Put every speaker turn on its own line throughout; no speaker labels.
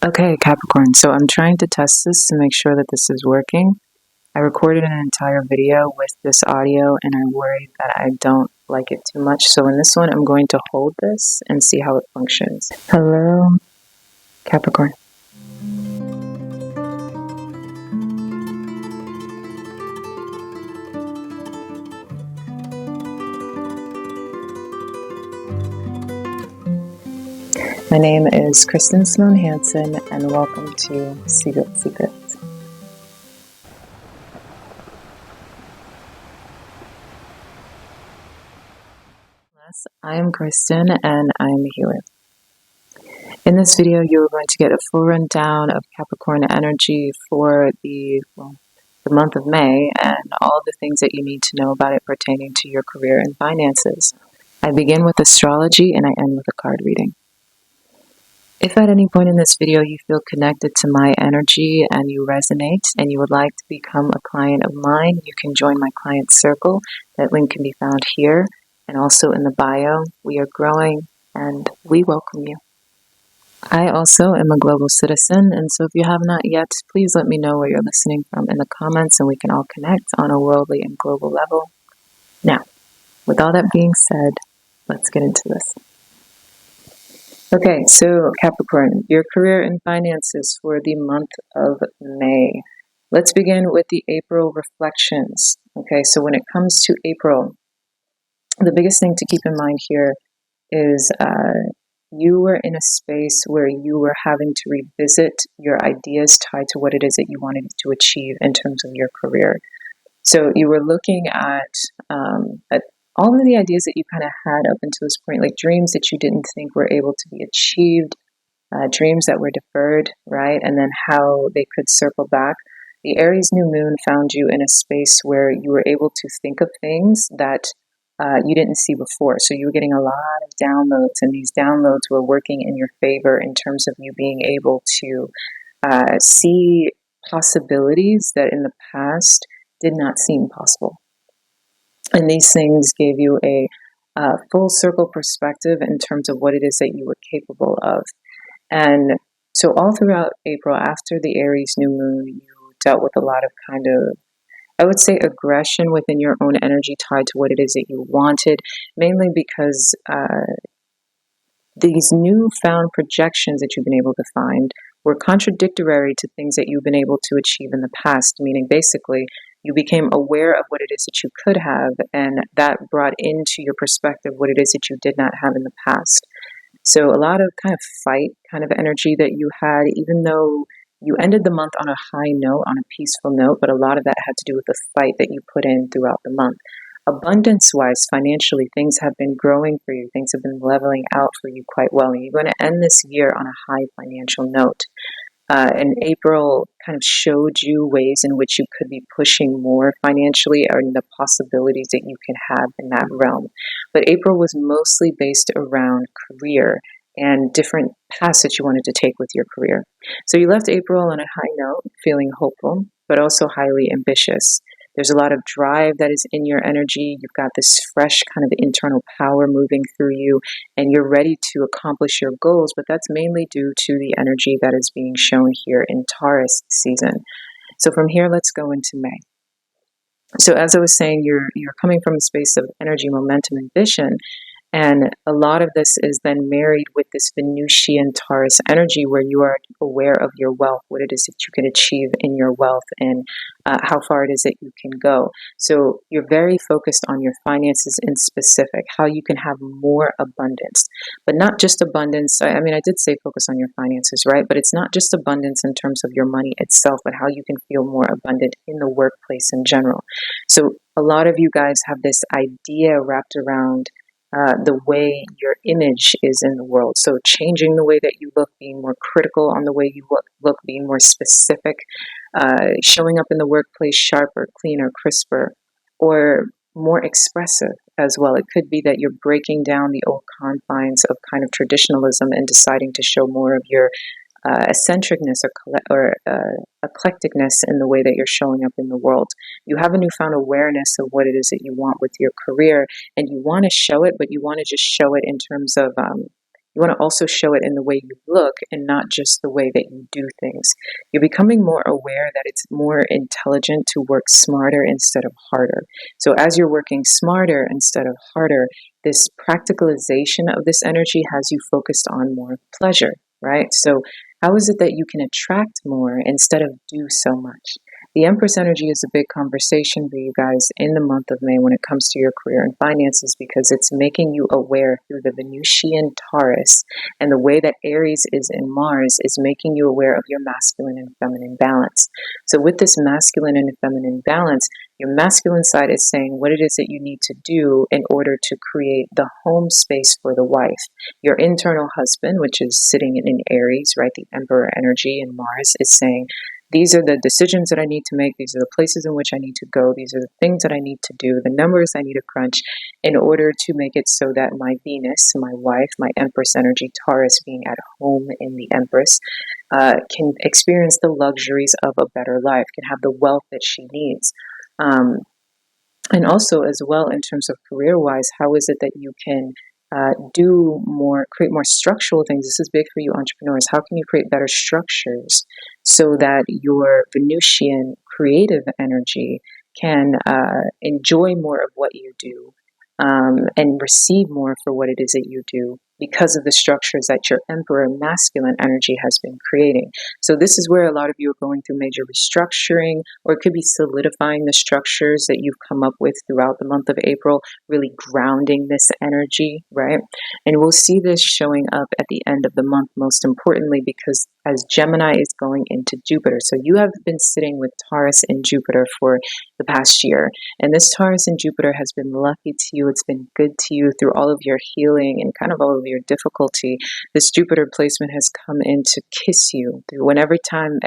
Okay, Capricorn, so I'm trying to test this to make sure that this is working. I recorded an entire video with this audio and I worry that I don't like it too much. So in this one, I'm going to hold this and see how it functions. Hello, Capricorn. My name is Kristen Simone Hansen and welcome to SeaGoat Secrets. I am Kristen and I'm a healer. In this video, you're going to get a full rundown of Capricorn energy for the month of May and all the things that you need to know about it pertaining to your career and finances. I begin with astrology and I end with a card reading. If at any point in this video you feel connected to my energy and you resonate and you would like to become a client of mine, you can join my client circle. That link can be found here and also in the bio. We are growing and we welcome you. I also am a global citizen, and so if you have not yet, please let me know where you're listening from in the comments and we can all connect on a worldly and global level. Now, with all that being said, let's get into this. Okay, so Capricorn, your career and finances for the month of May. Let's begin with the April reflections. Okay, so when it comes to April, the biggest thing to keep in mind here is you were in a space where you were having to revisit your ideas tied to what it is that you wanted to achieve in terms of your career. So you were looking at all of the ideas that you kind of had up until this point, like dreams that you didn't think were able to be achieved, dreams that were deferred, right? And then how they could circle back. The Aries new moon found you in a space where you were able to think of things that you didn't see before. So you were getting a lot of downloads, and these downloads were working in your favor in terms of you being able to see possibilities that in the past did not seem possible. And these things gave you a full circle perspective in terms of what it is that you were capable of. And so all throughout April, after the Aries new moon, you dealt with a lot of kind of, I would say, aggression within your own energy tied to what it is that you wanted, mainly because these newfound projections that you've been able to find were contradictory to things that you've been able to achieve in the past, meaning basically you became aware of what it is that you could have, and that brought into your perspective what it is that you did not have in the past. So a lot of kind of fight kind of energy that you had, even though you ended the month on a high note, on a peaceful note, but a lot of that had to do with the fight that you put in throughout the month. Abundance-wise, financially, things have been growing for you. Things have been leveling out for you quite well. And you're going to end this year on a high financial note. And April kind of showed you ways in which you could be pushing more financially and the possibilities that you can have in that realm. But April was mostly based around career and different paths that you wanted to take with your career. So you left April on a high note, feeling hopeful, but also highly ambitious. There's a lot of drive that is in your energy. You've got this fresh kind of internal power moving through you, and you're ready to accomplish your goals, but that's mainly due to the energy that is being shown here in Taurus season. So from here, let's go into May. So as I was saying, you're coming from a space of energy, momentum, and vision. And a lot of this is then married with this Venusian Taurus energy where you are aware of your wealth, what it is that you can achieve in your wealth, and how far it is that you can go. So you're very focused on your finances in specific, how you can have more abundance, but not just abundance. I mean, I did say focus on your finances, right? But it's not just abundance in terms of your money itself, but how you can feel more abundant in the workplace in general. So a lot of you guys have this idea wrapped around the way your image is in the world. So changing the way that you look, being more critical on the way you look, being more specific, showing up in the workplace sharper, cleaner, crisper, or more expressive as well. It could be that you're breaking down the old confines of kind of traditionalism and deciding to show more of your eccentricness or eclecticness in the way that you're showing up in the world. You have a newfound awareness of what it is that you want with your career, and you want to show it, but you want to just show it in terms of You want to also show it in the way you look and not just the way that you do things. You're becoming more aware that it's more intelligent to work smarter instead of harder. So as you're working smarter instead of harder, this practicalization of this energy has you focused on more pleasure, right? So how is it that you can attract more instead of do so much? The Empress energy is a big conversation for you guys in the month of May when it comes to your career and finances, because it's making you aware through the Venusian Taurus, and the way that Aries is in Mars is making you aware of your masculine and feminine balance. So with this masculine and feminine balance, your masculine side is saying what it is that you need to do in order to create the home space for the wife. Your internal husband, which is sitting in Aries, right, the Emperor energy in Mars, is saying, these are the decisions that I need to make. These are the places in which I need to go. These are the things that I need to do, the numbers I need to crunch in order to make it so that my Venus, my wife, my Empress energy, Taurus being at home in the Empress, can experience the luxuries of a better life, can have the wealth that she needs. And also as well, in terms of career-wise, how is it that you can create more structural things? This is big for you entrepreneurs. How can you create better structures so that your Venusian creative energy can enjoy more of what you do and receive more for what it is that you do, because of the structures that your Emperor masculine energy has been creating. So this is where a lot of you are going through major restructuring, or it could be solidifying the structures that you've come up with throughout the month of April, really grounding this energy, right? And we'll see this showing up at the end of the month, most importantly, because as Gemini is going into Jupiter. So you have been sitting with Taurus and Jupiter for the past year. And this Taurus and Jupiter has been lucky to you. It's been good to you through all of your healing and kind of all of your difficulty. This Jupiter placement has come in to kiss you through every time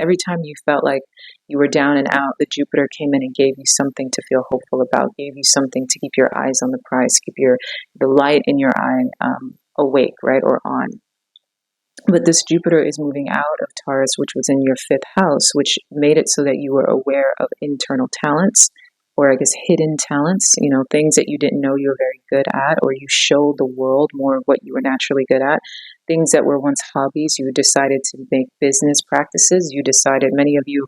you felt like you were down and out, the Jupiter came in and gave you something to feel hopeful about, gave you something to keep your eyes on the prize, keep the light in your eye awake, right, or on. But this Jupiter is moving out of Taurus, which was in your 5th house, which made it so that you were aware of internal talents, or I guess hidden talents, things that you didn't know you were very good at, or you showed the world more of what you were naturally good at. Things that were once hobbies, you decided to make business practices. You decided, many of you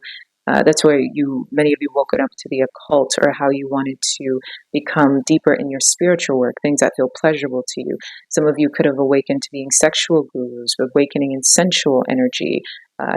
woke up to the occult, or how you wanted to become deeper in your spiritual work, things that feel pleasurable to you. Some of you could have awakened to being sexual gurus, awakening in sensual energy,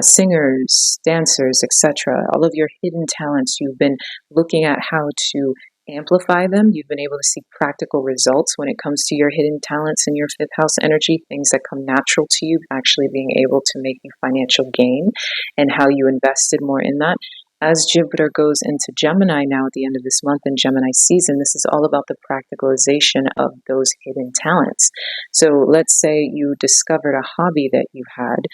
singers, dancers, etc. All of your hidden talents, you've been looking at how to amplify them. You've been able to see practical results when it comes to your hidden talents in your 5th house energy, things that come natural to you, actually being able to make you financial gain, and how you invested more in that. As Jupiter goes into Gemini now at the end of this month in Gemini season, this is all about the practicalization of those hidden talents. So let's say you discovered a hobby that you had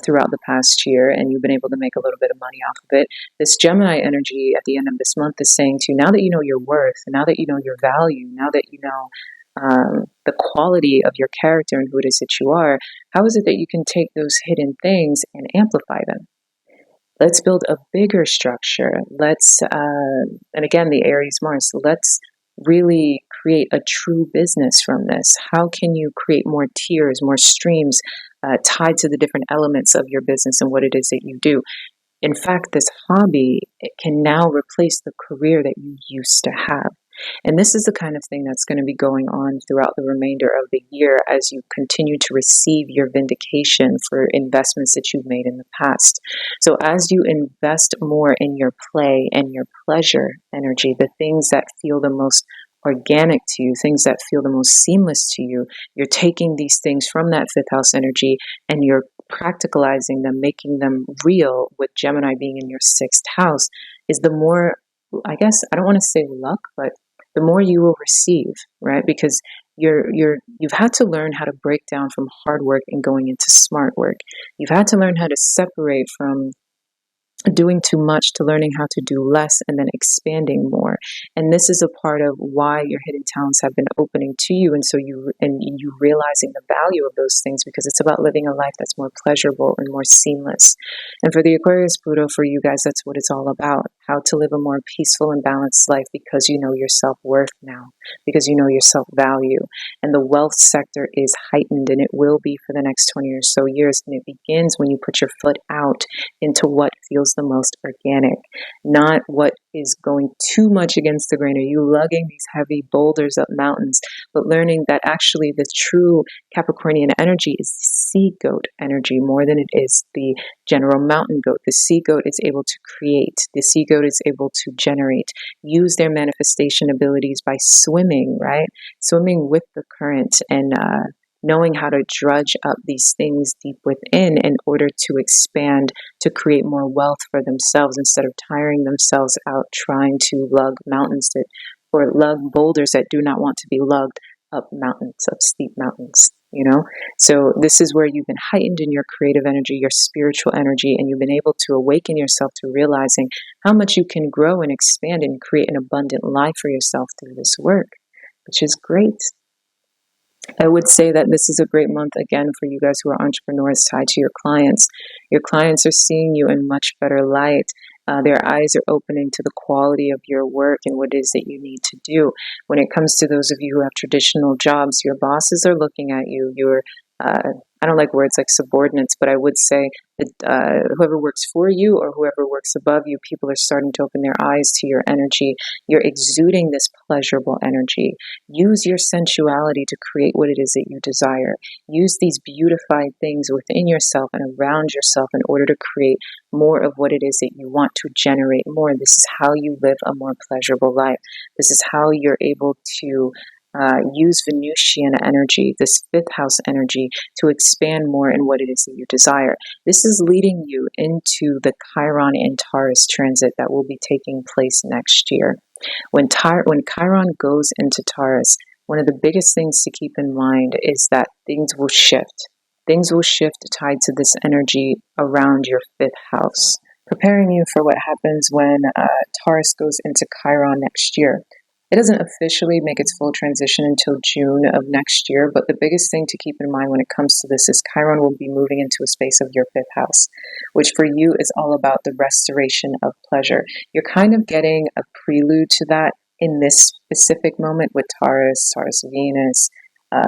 throughout the past year, and you've been able to make a little bit of money off of it. This Gemini energy at the end of this month is saying to you, now that you know your worth, now that you know your value, now that you know the quality of your character and who it is that you are, how is it that you can take those hidden things and amplify them? Let's build a bigger structure. And again, the Aries Mars, let's really create a true business from this. How can you create more tiers, more streams tied to the different elements of your business and what it is that you do? In fact, this hobby, it can now replace the career that you used to have. And this is the kind of thing that's going to be going on throughout the remainder of the year as you continue to receive your vindication for investments that you've made in the past. So as you invest more in your play and your pleasure energy, the things that feel the most organic to you, things that feel the most seamless to you, you're taking these things from that 5th house energy and you're practicalizing them, making them real, with Gemini being in your 6th house, is the more, I guess, I don't want to say luck, but the more you will receive, right? Because you've had to learn how to break down from hard work and going into smart work. You've had to learn how to separate from doing too much to learning how to do less and then expanding more. And this is a part of why your hidden talents have been opening to you. And so you realizing the value of those things, because it's about living a life that's more pleasurable and more seamless. And for the Aquarius Pluto, for you guys, that's what it's all about. how to live a more peaceful and balanced life because you know your self-worth now, because you know your self-value. And the wealth sector is heightened, and it will be for the next 20 or so years. And it begins when you put your foot out into what feels the most organic, not what is going too much against the grain. Are you lugging these heavy boulders up mountains? But learning that actually the true Capricornian energy is the sea goat energy more than it is the general mountain goat. The sea goat is able to create. The sea goat is able to generate, use their manifestation abilities by swimming, right? Swimming with the current and knowing how to drudge up these things deep within in order to expand, to create more wealth for themselves instead of tiring themselves out trying to lug mountains that, or lug boulders that do not want to be lugged up mountains, up steep mountains, you know? So this is where you've been heightened in your creative energy, your spiritual energy, and you've been able to awaken yourself to realizing how much you can grow and expand and create an abundant life for yourself through this work, which is great. I would say that this is a great month, again, for you guys who are entrepreneurs tied to your clients. Your clients are seeing you in much better light. Their eyes are opening to the quality of your work and what it is that you need to do. When it comes to those of you who have traditional jobs, your bosses are looking at you. Your I don't like words like subordinates, but I would say that whoever works for you or whoever works above you, people are starting to open their eyes to your energy. You're exuding this pleasurable energy. Use your sensuality to create what it is that you desire. Use these beautified things within yourself and around yourself in order to create more of what it is that you want to generate more. This is how you live a more pleasurable life. This is how you're able to use Venusian energy, this fifth house energy, to expand more in what it is that you desire. This is leading you into the Chiron and Taurus transit that will be taking place next year. When Chiron goes into Taurus, one of the biggest things to keep in mind is that things will shift. Things will shift tied to this energy around your fifth house, preparing you for what happens when Taurus goes into Chiron next year. It doesn't officially make its full transition until June of next year, but the biggest thing to keep in mind when it comes to this is Chiron will be moving into a space of your fifth house, which for you is all about the restoration of pleasure. You're kind of getting a prelude to that in this specific moment with Taurus Venus,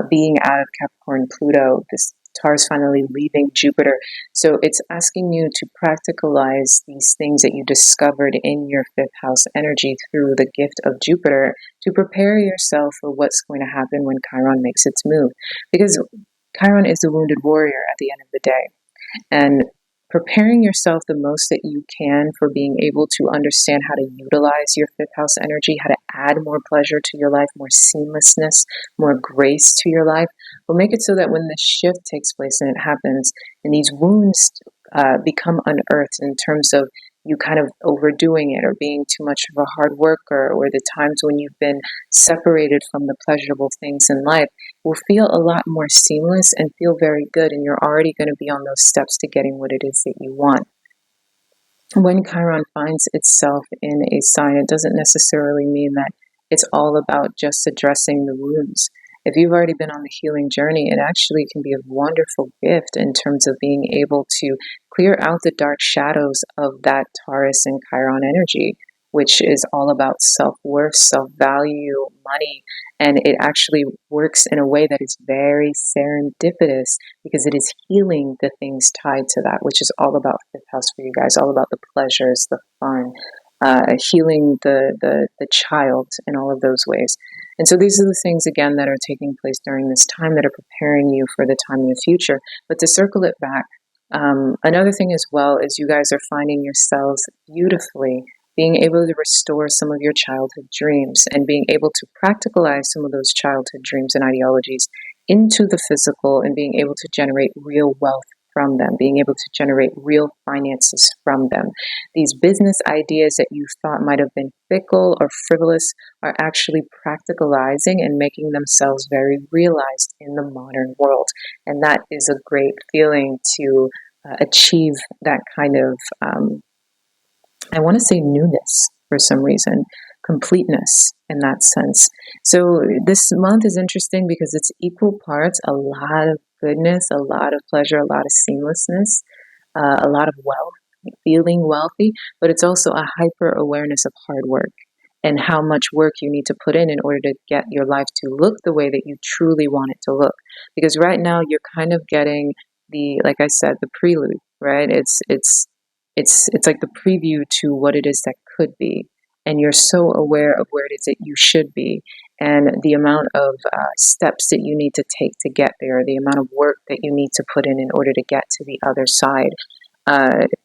being out of Capricorn Pluto, this Taurus finally leaving Jupiter. So it's asking you to practicalize these things that you discovered in your fifth house energy through the gift of Jupiter to prepare yourself for what's going to happen when Chiron makes its move. Because Chiron is the wounded warrior at the end of the day. And preparing yourself the most that you can for being able to understand how to utilize your fifth house energy, how to add more pleasure to your life, more seamlessness, more grace to your life, will make it so that when this shift takes place and it happens, and these wounds become unearthed in terms of you kind of overdoing it or being too much of a hard worker, or the times when you've been separated from the pleasurable things in life, will feel a lot more seamless and feel very good, and you're already going to be on those steps to getting what it is that you want. When Chiron finds itself in a sign, it doesn't necessarily mean that it's all about just addressing the wounds. If you've already been on the healing journey, it actually can be a wonderful gift in terms of being able to clear out the dark shadows of that Taurus and Chiron energy, which is all about self-worth, self-value, money, and it actually works in a way that is very serendipitous because it is healing the things tied to that, which is all about fifth house for you guys, all about the pleasures, the fun, healing the child in all of those ways. And so these are the things, again, that are taking place during this time that are preparing you for the time in the future. But to circle it back, another thing as well is you guys are finding yourselves beautifully being able to restore some of your childhood dreams and being able to practicalize some of those childhood dreams and ideologies into the physical and being able to generate real wealth from them, being able to generate real finances from them. These business ideas that you thought might have been fickle or frivolous are actually practicalizing and making themselves very realized in the modern world. And that is a great feeling to achieve that kind of, I want to say newness for some reason, completeness in that sense. So this month is interesting because it's equal parts, a lot of goodness, a lot of pleasure, a lot of seamlessness, a lot of wealth, feeling wealthy, but it's also a hyper awareness of hard work and how much work you need to put in order to get your life to look the way that you truly want it to look. Because right now you're kind of getting like I said, the prelude, right? It's like the preview to what it is that could be. And you're so aware of where it is that you should be and the amount of steps that you need to take to get there, the amount of work that you need to put in order to get to the other side.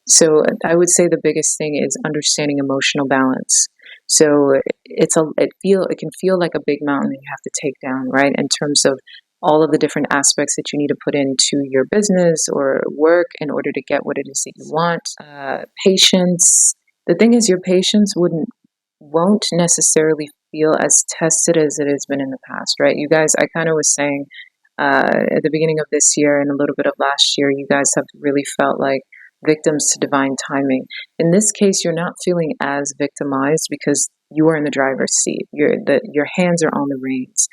So I would say the biggest thing is understanding emotional balance. So it can feel like a big mountain that you have to take down, right? In terms of all of the different aspects that you need to put into your business or work in order to get what it is that you want. Patience. The thing is, your patience won't necessarily feel as tested as it has been in the past, right? You guys, I kind of was saying at the beginning of this year and a little bit of last year, you guys have really felt like victims to divine timing. In this case, you're not feeling as victimized because you are in the driver's seat. Your hands are on the reins.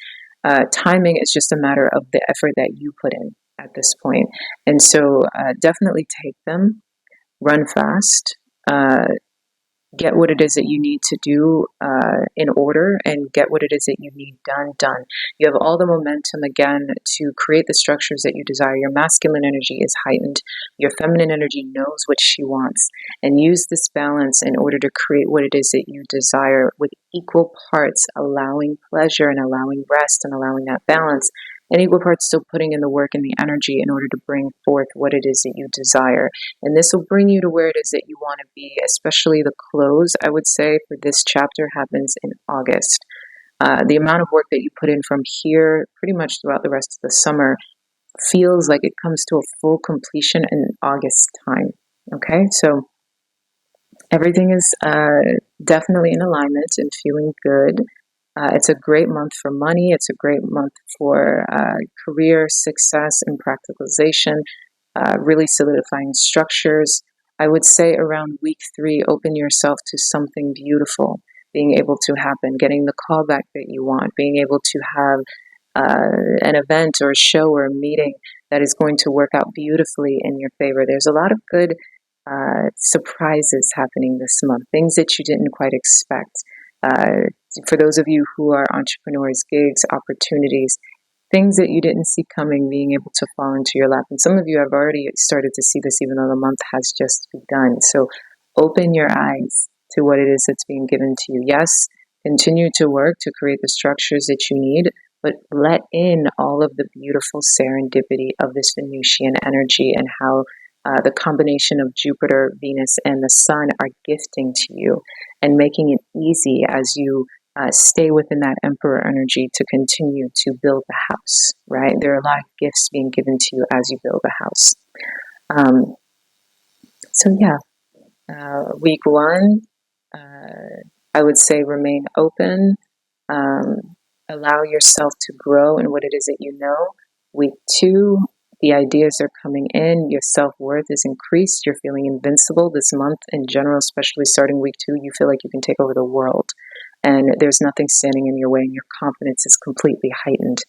Timing is just a matter of the effort that you put in at this point. And so definitely take them, run fast, get what it is that you need to do in order and get what it is that you need done. You have all the momentum again to create the structures that you desire. Your masculine energy is heightened. Your feminine energy knows what she wants, and use this balance in order to create what it is that you desire with equal parts, allowing pleasure and allowing rest and allowing that balance, and equal parts still putting in the work and the energy in order to bring forth what it is that you desire. And this will bring you to where it is that you want to be, especially the close, I would say, for this chapter happens in August. The amount of work that you put in from here, pretty much throughout the rest of the summer, feels like it comes to a full completion in August time. Okay, so everything is definitely in alignment and feeling good. It's a great month for money. It's a great month for career success and practicalization, really solidifying structures. I would say around week 3, open yourself to something beautiful being able to happen, getting the callback that you want, being able to have an event or a show or a meeting that is going to work out beautifully in your favor. There's a lot of good surprises happening this month, things that you didn't quite expect. For those of you who are entrepreneurs, gigs, opportunities, things that you didn't see coming being able to fall into your lap. And some of you have already started to see this even though the month has just begun. So open your eyes to what it is that's being given to you. Yes, continue to work to create the structures that you need, but let in all of the beautiful serendipity of this Venusian energy and how the combination of Jupiter, Venus, and the Sun are gifting to you and making it easy as you stay within that Emperor energy to continue to build the house, right? There are a lot of gifts being given to you as you build the house. Week 1, I would say remain open, allow yourself to grow in what it is that you know. Week 2, the ideas are coming in, your self-worth is increased, you're feeling invincible this month in general, especially starting week 2, you feel like you can take over the world. And there's nothing standing in your way, and your confidence is completely heightened.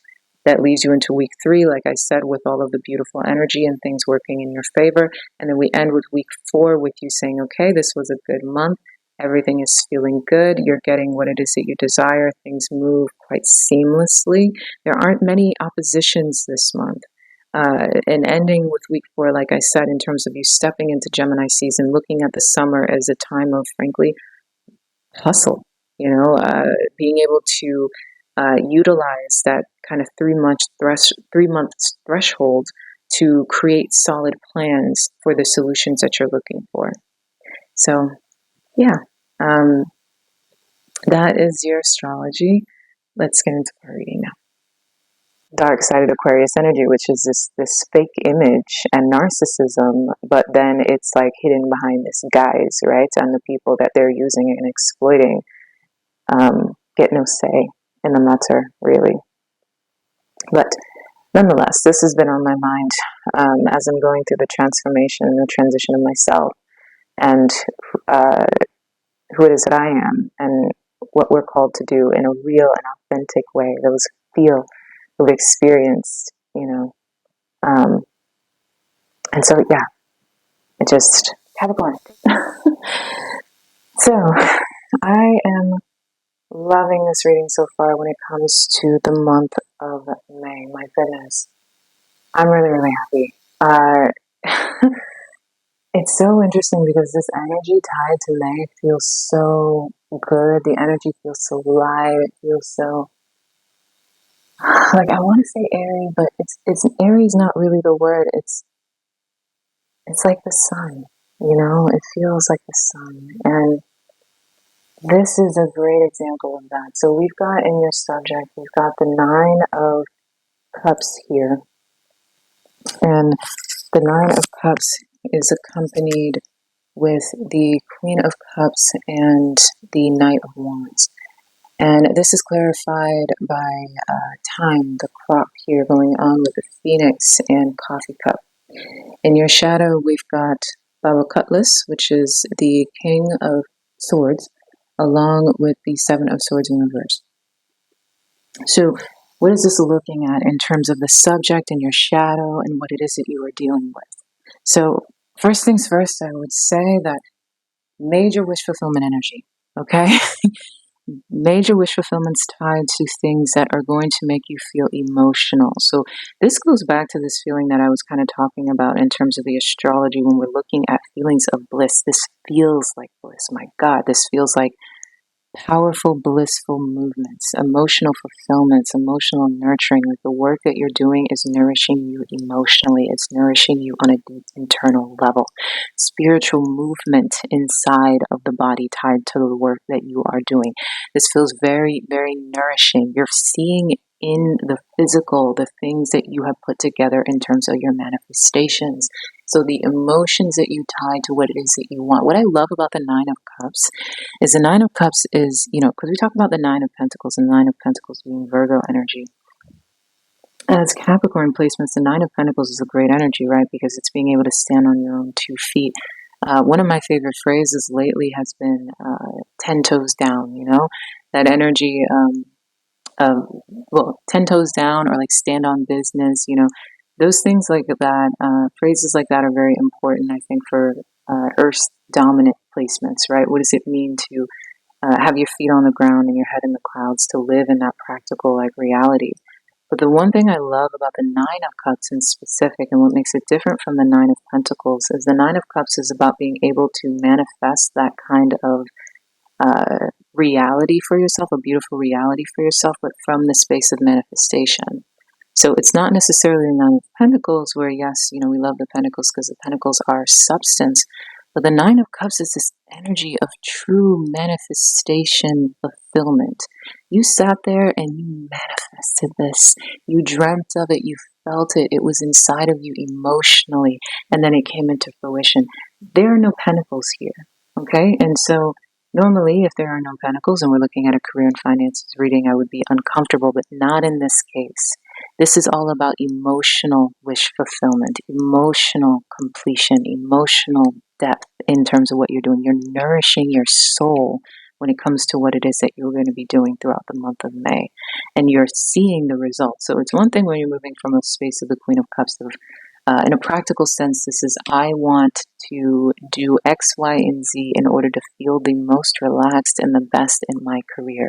That leads you into week 3, like I said, with all of the beautiful energy and things working in your favor. And then we end with week 4 with you saying, okay, this was a good month. Everything is feeling good. You're getting what it is that you desire. Things move quite seamlessly. There aren't many oppositions this month. And ending with week 4, like I said, in terms of you stepping into Gemini season, looking at the summer as a time of, frankly, hustle. Being able to utilize that kind of 3-month threshold to create solid plans for the solutions that you're looking for. So, that is your astrology. Let's get into our reading now. Dark-sided Aquarius energy, which is this fake image and narcissism, but then it's like hidden behind this guise, right? And the people that they're using and exploiting get no say in the matter, really. But nonetheless, this has been on my mind as I'm going through the transformation and the transition of myself and who it is that I am and what we're called to do in a real and authentic way. Those feel, who've experienced, and so, it just Capricorn. So, I am loving this reading so far when it comes to the month of May. My goodness. I'm really, really happy. It's so interesting because this energy tied to May feels so good. The energy feels so light. It feels so, like, I want to say airy, but it's airy is not really the word. It's like the sun, it feels like the sun. And this is a great example of that. So we've got in your subject, we've got the Nine of Cups here. And the Nine of Cups is accompanied with the Queen of Cups and the Knight of Wands. And this is clarified by time, the clock here going on with the Phoenix and Coffee Cup. In your shadow, we've got Baba Cutlass, which is the King of Swords, along with the Seven of Swords in reverse. So what is this looking at in terms of the subject and your shadow and what it is that you are dealing with? So first things first, I would say that major wish fulfillment energy, okay? Major wish fulfillment's tied to things that are going to make you feel emotional. So this goes back to this feeling that I was kind of talking about in terms of the astrology when we're looking at feelings of bliss. This feels like bliss. My God, this feels like powerful, blissful movements, emotional fulfillments, emotional nurturing. Like the work that you're doing is nourishing you emotionally. It's nourishing you on a deep internal level. Spiritual movement inside of the body tied to the work that you are doing. This feels very, very nourishing. You're seeing in the physical the things that you have put together in terms of your manifestations. So the emotions that you tie to what it is that you want. What I love about the Nine of Cups is the Nine of Cups is, because we talk about the Nine of Pentacles and the Nine of Pentacles being Virgo energy. As Capricorn placements, the Nine of Pentacles is a great energy, right? Because it's being able to stand on your own 2 feet. One of my favorite phrases lately has been 10 toes down, that energy of, 10 toes down or like stand on business, those things like that, phrases like that are very important, I think, for Earth's dominant placements, right? What does it mean to have your feet on the ground and your head in the clouds, to live in that practical like reality? But the one thing I love about the Nine of Cups in specific, and what makes it different from the Nine of Pentacles, is the Nine of Cups is about being able to manifest that kind of reality for yourself, a beautiful reality for yourself, but from the space of manifestation. So it's not necessarily the Nine of Pentacles where, yes, we love the Pentacles because the Pentacles are substance, but the Nine of Cups is this energy of true manifestation fulfillment. You sat there and you manifested this. You dreamt of it. You felt it. It was inside of you emotionally, and then it came into fruition. There are no Pentacles here, okay? And so normally, if there are no Pentacles and we're looking at a career and finances reading, I would be uncomfortable, but not in this case. This is all about emotional wish fulfillment, emotional completion, emotional depth in terms of what you're doing. You're nourishing your soul when it comes to what it is that you're going to be doing throughout the month of May. And you're seeing the results. So it's one thing when you're moving from a space of the Queen of Cups of in a practical sense, this is I want to do X, Y, and Z in order to feel the most relaxed and the best in my career.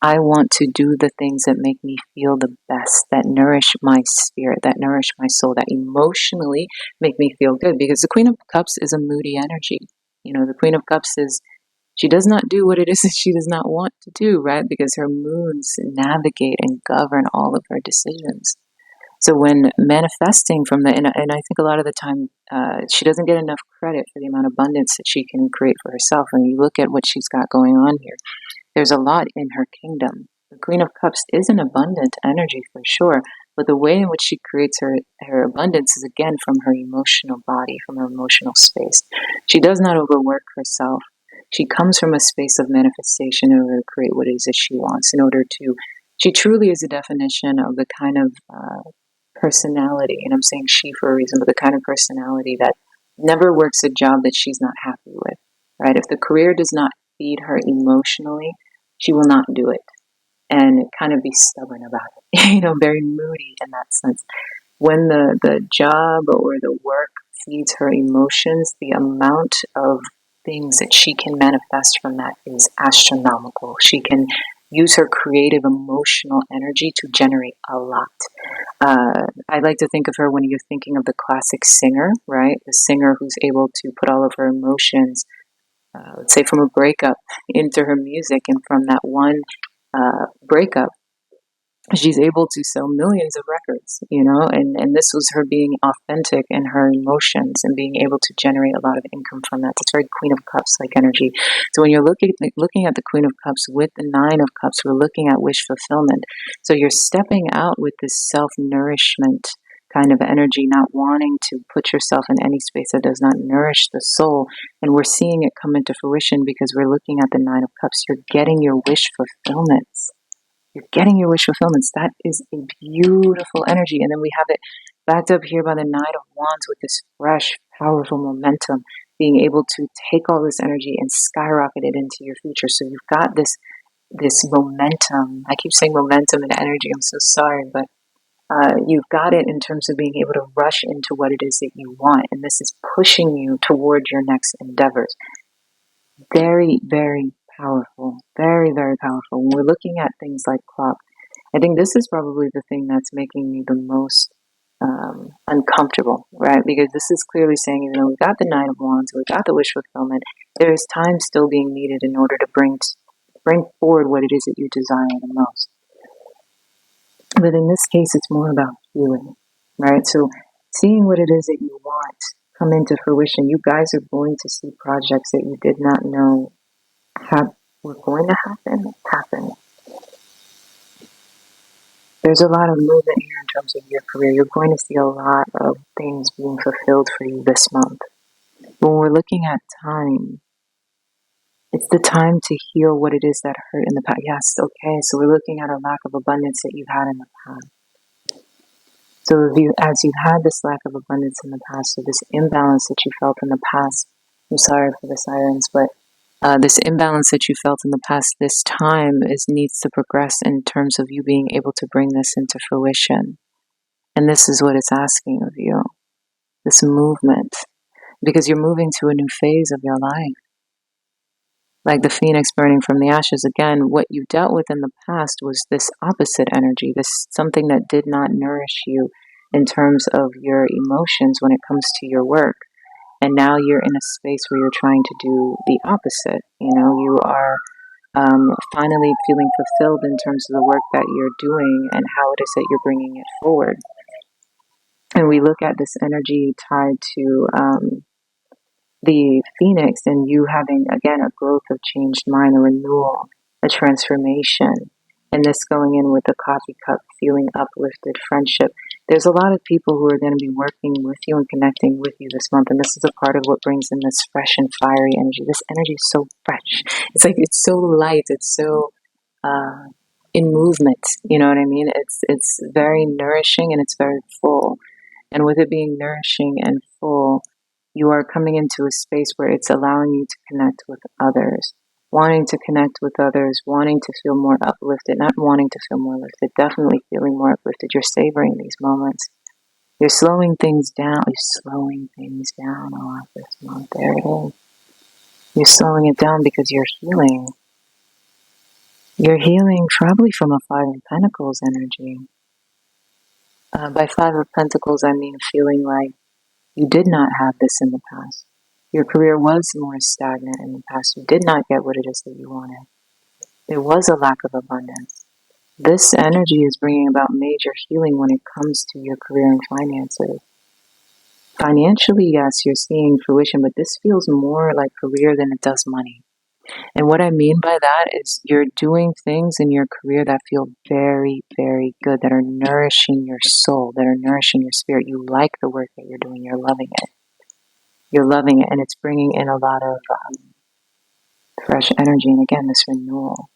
I want to do the things that make me feel the best, that nourish my spirit, that nourish my soul, that emotionally make me feel good. Because the Queen of Cups is a moody energy. The Queen of Cups she does not do what it is that she does not want to do, right? Because her moods navigate and govern all of her decisions. So when manifesting from and I think a lot of the time she doesn't get enough credit for the amount of abundance that she can create for herself. And you look at what she's got going on here, there's a lot in her kingdom. The Queen of Cups is an abundant energy for sure, but the way in which she creates her abundance is again from her emotional body, from her emotional space. She does not overwork herself. She comes from a space of manifestation in order to create what it is that she wants, she truly is a definition of the kind of personality, and I'm saying she for a reason, but the kind of personality that never works a job that she's not happy with, right? If the career does not feed her emotionally, she will not do it and kind of be stubborn about it, very moody in that sense. When the job or the work exceeds her emotions, the amount of things that she can manifest from that is astronomical. She can use her creative emotional energy to generate a lot. I like to think of her when you're thinking of the classic singer, right? The singer who's able to put all of her emotions, let's say from a breakup, into her music, and from that one breakup, she's able to sell millions of records, and this was her being authentic in her emotions and being able to generate a lot of income from that. It's very Queen of Cups like energy. So when you're looking at the Queen of Cups with the Nine of Cups, we're looking at wish fulfillment. So you're stepping out with this self-nourishment kind of energy, not wanting to put yourself in any space that does not nourish the soul. And we're seeing it come into fruition because we're looking at the Nine of Cups. You're getting your wish fulfillments. You're getting your wish fulfillments. That is a beautiful energy. And then we have it backed up here by the Knight of Wands with this fresh, powerful momentum, being able to take all this energy and skyrocket it into your future. So you've got this momentum. I keep saying momentum and energy. I'm so sorry, but you've got it in terms of being able to rush into what it is that you want. And this is pushing you towards your next endeavors. Very, very powerful. Very, very powerful. When we're looking at things like clock, I think this is probably the thing that's making me the most uncomfortable, right? Because this is clearly saying, even though we got the Nine of Wands, we got the wish fulfillment, there is time still being needed in order to bring forward what it is that you desire the most. But in this case, it's more about healing, right? So seeing what it is that you want come into fruition, you guys are going to see projects that you did not know were going to happen. There's a lot of movement here in terms of your career. You're going to see a lot of things being fulfilled for you this month. When we're looking at time, it's the time to heal what it is that hurt in the past. Yes, okay, so we're looking at a lack of abundance that you've had in the past. So as you've had this lack of abundance in the past, so this imbalance that you felt in the past, I'm sorry for the sirens, but this imbalance that you felt in the past, this time needs to progress in terms of you being able to bring this into fruition. And this is what it's asking of you, this movement, because you're moving to a new phase of your life. Like the phoenix burning from the ashes, again, what you dealt with in the past was this opposite energy, this something that did not nourish you in terms of your emotions when it comes to your work. And now you're in a space where you're trying to do the opposite. You are finally feeling fulfilled in terms of the work that you're doing and how it is that you're bringing it forward. And we look at this energy tied to the phoenix and you having, again, a growth of changed mind, a renewal, a transformation. And this going in with the coffee cup, feeling uplifted, friendship. There's a lot of people who are going to be working with you and connecting with you this month. And this is a part of what brings in this fresh and fiery energy. This energy is so fresh. It's like, it's so light. It's so in movement. You know what I mean? It's very nourishing and it's very full. And with it being nourishing and full, you are coming into a space where it's allowing you to connect with others, wanting to connect with others, wanting to feel more uplifted, not wanting to feel more lifted, definitely feeling more uplifted. You're savoring these moments. You're slowing things down. You're slowing things down a lot this month. There it is. You're slowing it down because you're healing. You're healing probably from a Five of Pentacles energy. By Five of Pentacles, I mean feeling like you did not have this in the past. Your career was more stagnant in the past. You did not get what it is that you wanted. There was a lack of abundance. This energy is bringing about major healing when it comes to your career and finances. Financially, yes, you're seeing fruition, but this feels more like career than it does money. And what I mean by that is you're doing things in your career that feel very, very good, that are nourishing your soul, that are nourishing your spirit. You like the work that you're doing. You're loving it. You're loving it, and it's bringing in a lot of fresh energy. And again, this renewal,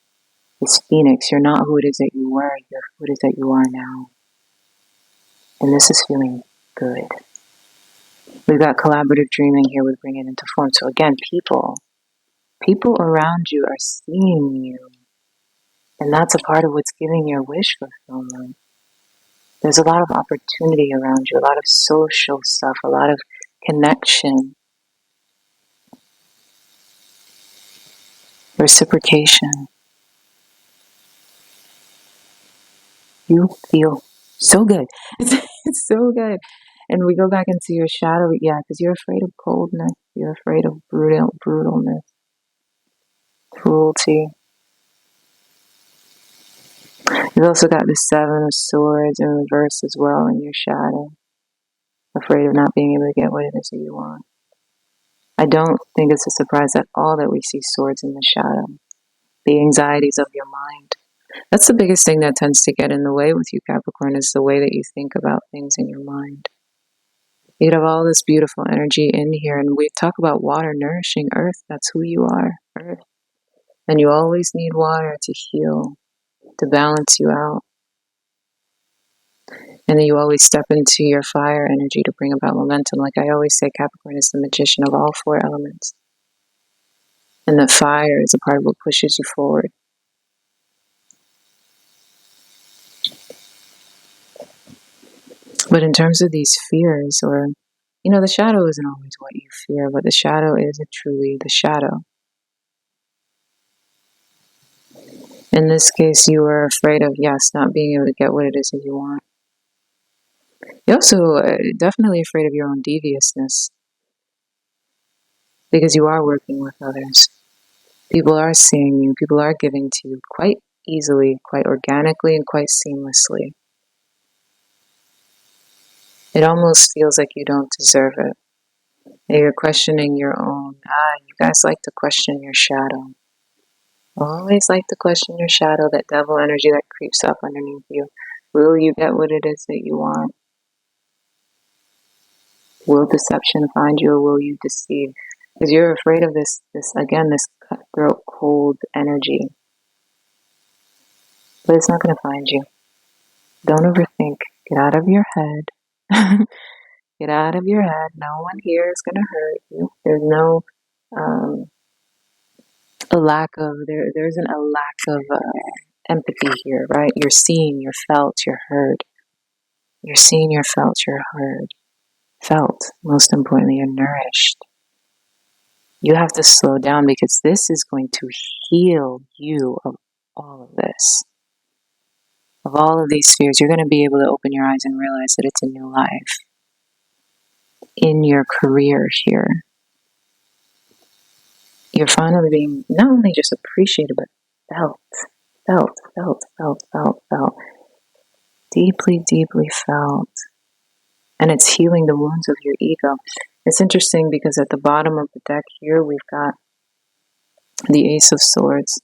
this phoenix. You're not who it is that you were. You're who it is that you are now. And this is feeling good. We've got collaborative dreaming here with bringing it into form. So again, people around you are seeing you. And that's a part of what's giving your wish fulfillment. There's a lot of opportunity around you, a lot of social stuff, a lot of connection, reciprocation. You feel so good. It's so good. And we go back into your shadow, because you're afraid of coldness. You're afraid of brutalness, cruelty. You've also got the Seven of Swords in reverse as well in your shadow. Afraid of not being able to get what it is that you want. I don't think it's a surprise at all that we see swords in the shadow. The anxieties of your mind. That's the biggest thing that tends to get in the way with you, Capricorn, is the way that you think about things in your mind. You have all this beautiful energy in here, and we talk about water nourishing earth. That's who you are, earth. And you always need water to heal, to balance you out. And then you always step into your fire energy to bring about momentum. Like I always say, Capricorn is the magician of all four elements. And the fire is a part of what pushes you forward. But in terms of these fears, or, the shadow isn't always what you fear, but the shadow is truly the shadow. In this case, you are afraid of, not being able to get what it is that you want. You're also definitely afraid of your own deviousness, because you are working with others. People are seeing you. People are giving to you quite easily, quite organically, and quite seamlessly. It almost feels like you don't deserve it. And you're questioning your own. You guys like to question your shadow. Always like to question your shadow, that devil energy that creeps up underneath you. Will you get what it is that you want? Will deception find you, or will you deceive? Because you're afraid of this cutthroat, cold energy. But it's not going to find you. Don't overthink. Get out of your head. Get out of your head. No one here is going to hurt you. There's no there isn't a lack of empathy here, right? You're seen, you're felt, you're heard. You're seen, you're felt, you're heard. Felt, most importantly, you're nourished. You have to slow down, because this is going to heal you of all of this. Of all of these fears, you're going to be able to open your eyes and realize that it's a new life. In your career here, you're finally being not only just appreciated, but felt. Deeply, deeply felt. And it's healing the wounds of your ego. It's interesting because at the bottom of the deck here, we've got the Ace of Swords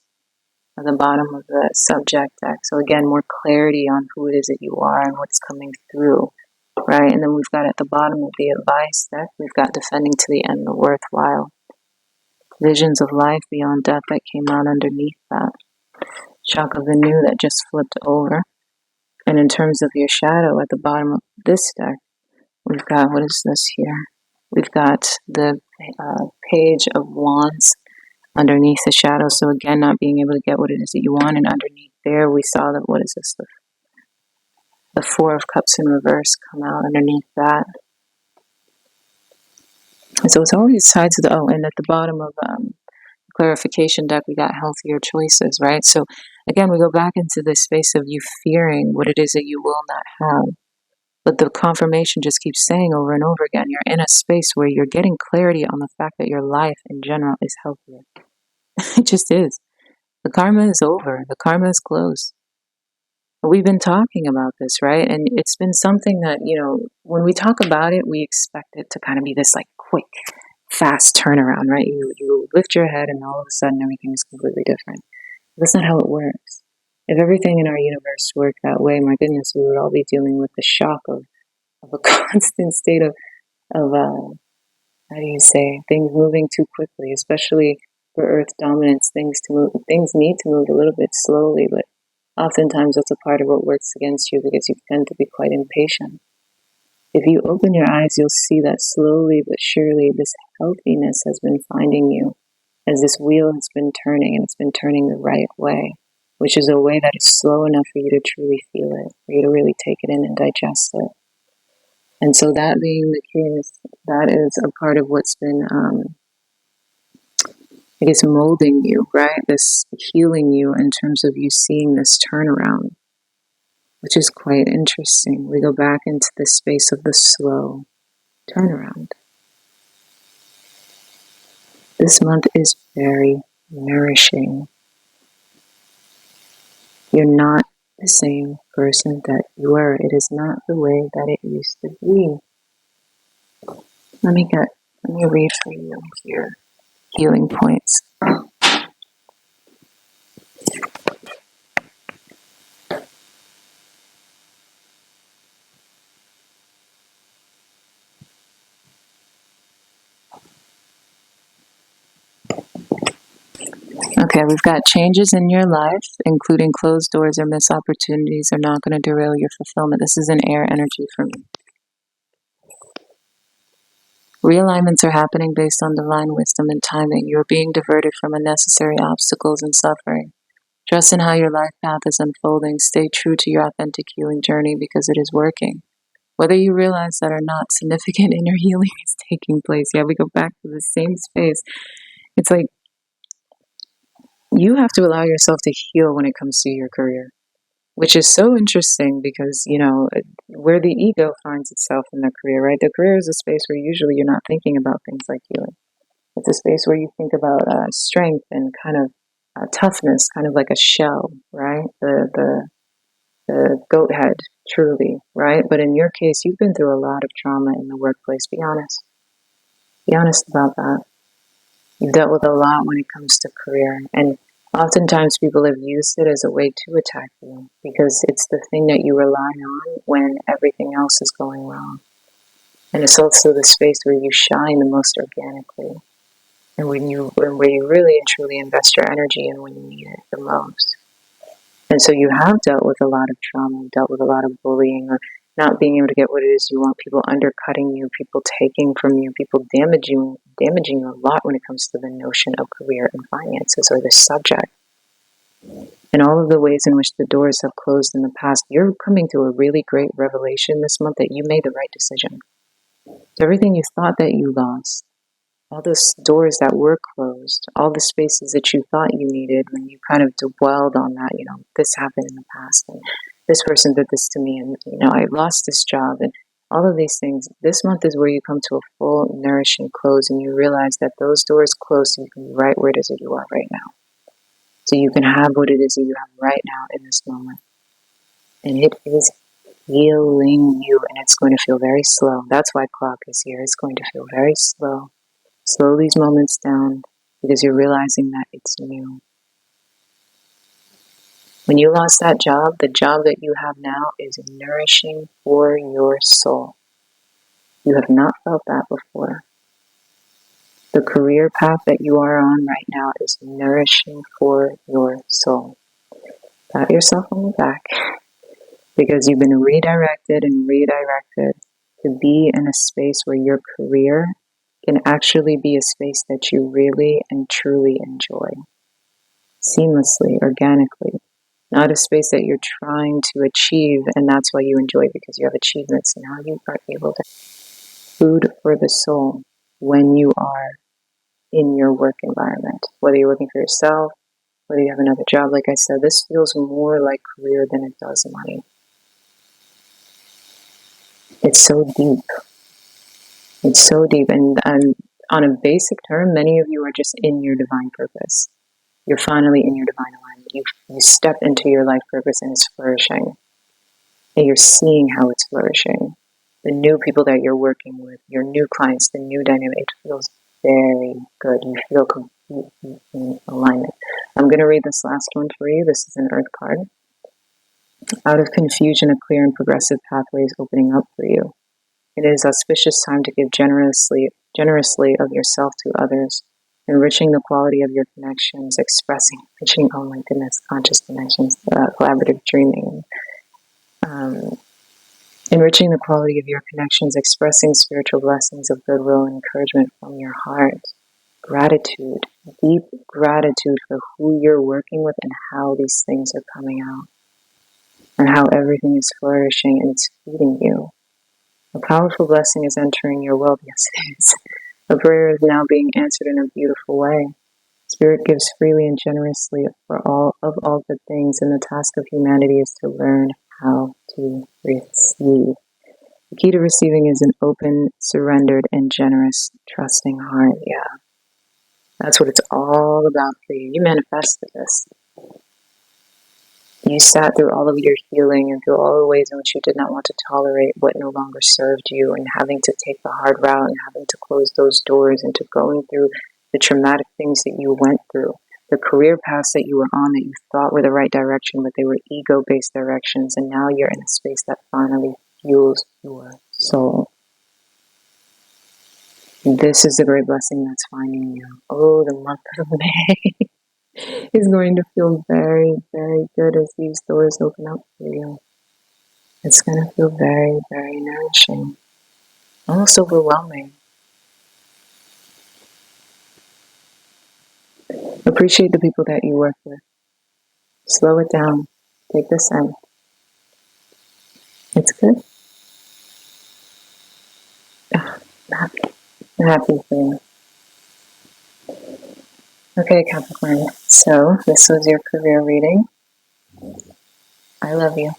at the bottom of the subject deck. So again, more clarity on who it is that you are and what's coming through, right? And then we've got at the bottom of the advice deck, we've got defending to the end the worthwhile. Visions of life beyond death that came out underneath that. Shock of the new that just flipped over. And in terms of your shadow at the bottom of this deck, we've got, what is this here? We've got the Page of Wands underneath the shadow. So again, not being able to get what it is that you want. And underneath there, we saw that, what is this? The Four of Cups in reverse come out underneath that. And so it's always tied to and at the bottom of clarification deck, we got healthier choices, right? So again, we go back into this space of you fearing what it is that you will not have. But the confirmation just keeps saying over and over again, you're in a space where you're getting clarity on the fact that your life in general is healthier. It just is. The karma is over. The karma is closed. We've been talking about this, right? And it's been something that, when we talk about it, we expect it to kind of be this like quick, fast turnaround, right? You lift your head and all of a sudden everything is completely different. That's not how it works. If everything in our universe worked that way, my goodness, we would all be dealing with the shock of a constant state of things moving too quickly, especially for Earth dominance. Things need to move a little bit slowly, but oftentimes that's a part of what works against you, because you tend to be quite impatient. If you open your eyes, you'll see that slowly but surely this healthiness has been finding you, as this wheel has been turning, and it's been turning the right way, which is a way that is slow enough for you to truly feel it, for you to really take it in and digest it. And so that being the case, that is a part of what's been, I guess, molding you, right? This healing you in terms of you seeing this turnaround, which is quite interesting. We go back into the space of the slow turnaround. This month is very nourishing. You're not the same person that you were. It is not the way that it used to be. Let me read for you here. Healing points. Okay, we've got changes in your life, including closed doors or missed opportunities, are not going to derail your fulfillment. This is an air energy for me. Realignments are happening based on divine wisdom and timing. You are being diverted from unnecessary obstacles and suffering. Trust in how your life path is unfolding. Stay true to your authentic healing journey because it is working. Whether you realize that or not, significant inner healing is taking place. Yeah, we go back to the same space. It's like you have to allow yourself to heal when it comes to your career, which is so interesting because, where the ego finds itself in the career, right? The career is a space where usually you're not thinking about things like healing. It's a space where you think about strength and kind of toughness, kind of like a shell, right? The goat head, truly, right? But in your case, you've been through a lot of trauma in the workplace. Be honest. Be honest about that. You've dealt with a lot when it comes to career. And oftentimes people have used it as a way to attack you because it's the thing that you rely on when everything else is going wrong. And it's also the space where you shine the most organically. And where you really and truly invest your energy in when you need it the most. And so you have dealt with a lot of trauma, dealt with a lot of bullying, or not being able to get what it is you want, people undercutting you, people taking from you, people damaging you a lot when it comes to the notion of career and finances or the subject. And all of the ways in which the doors have closed in the past, you're coming to a really great revelation this month that you made the right decision. So everything you thought that you lost, all those doors that were closed, all the spaces that you thought you needed when you kind of dwelled on that, this happened in the past and this person did this to me and, I lost this job and all of these things. This month is where you come to a full, nourishing close and you realize that those doors close so you can be right where it is that you are right now. So you can have what it is that you have right now in this moment. And it is healing you and it's going to feel very slow. That's why clock is here. It's going to feel very slow. Slow these moments down because you're realizing that it's new. When you lost that job, the job that you have now is nourishing for your soul. You have not felt that before. The career path that you are on right now is nourishing for your soul. Pat yourself on the back because you've been redirected to be in a space where your career can actually be a space that you really and truly enjoy. Seamlessly, organically. Not a space that you're trying to achieve and that's why you enjoy it because you have achievements. Now you are able to food for the soul when you are in your work environment. Whether you're working for yourself, whether you have another job, like I said, this feels more like career than it does money. It's so deep. It's so deep. And on a basic term, many of you are just in your divine purpose. You're finally in your divine alignment. You step into your life purpose and it's flourishing. And you're seeing how it's flourishing. The new people that you're working with, your new clients, the new dynamic, it feels very good. You feel completely in alignment. I'm going to read this last one for you. This is an Earth card. Out of confusion, a clear and progressive pathway is opening up for you. It is auspicious time to give generously of yourself to others, enriching the quality of your connections, enriching, oh my goodness, conscious connections, collaborative dreaming, enriching the quality of your connections, expressing spiritual blessings of goodwill and encouragement from your heart. Gratitude, deep gratitude for who you're working with and how these things are coming out and how everything is flourishing and it's feeding you. A powerful blessing is entering your world. Yes, it is. A prayer is now being answered in a beautiful way. Spirit gives freely and generously for all good things, and the task of humanity is to learn how to receive. The key to receiving is an open, surrendered, and generous, trusting heart. Yeah, that's what it's all about for you. You manifested this. You sat through all of your healing and through all the ways in which you did not want to tolerate what no longer served you, and having to take the hard route and having to close those doors, and to going through the traumatic things that you went through, the career paths that you were on that you thought were the right direction, but they were ego-based directions, and now you're in a space that finally fuels your soul. This is the great blessing that's finding you. Oh, the month of May is going to feel very, very good as these doors open up for you. It's going to feel very, very nourishing, almost overwhelming. Appreciate the people that you work with. Slow it down. Take this in. It's good. I'm happy for you. Okay, Capricorn. So this was your career reading. I love you.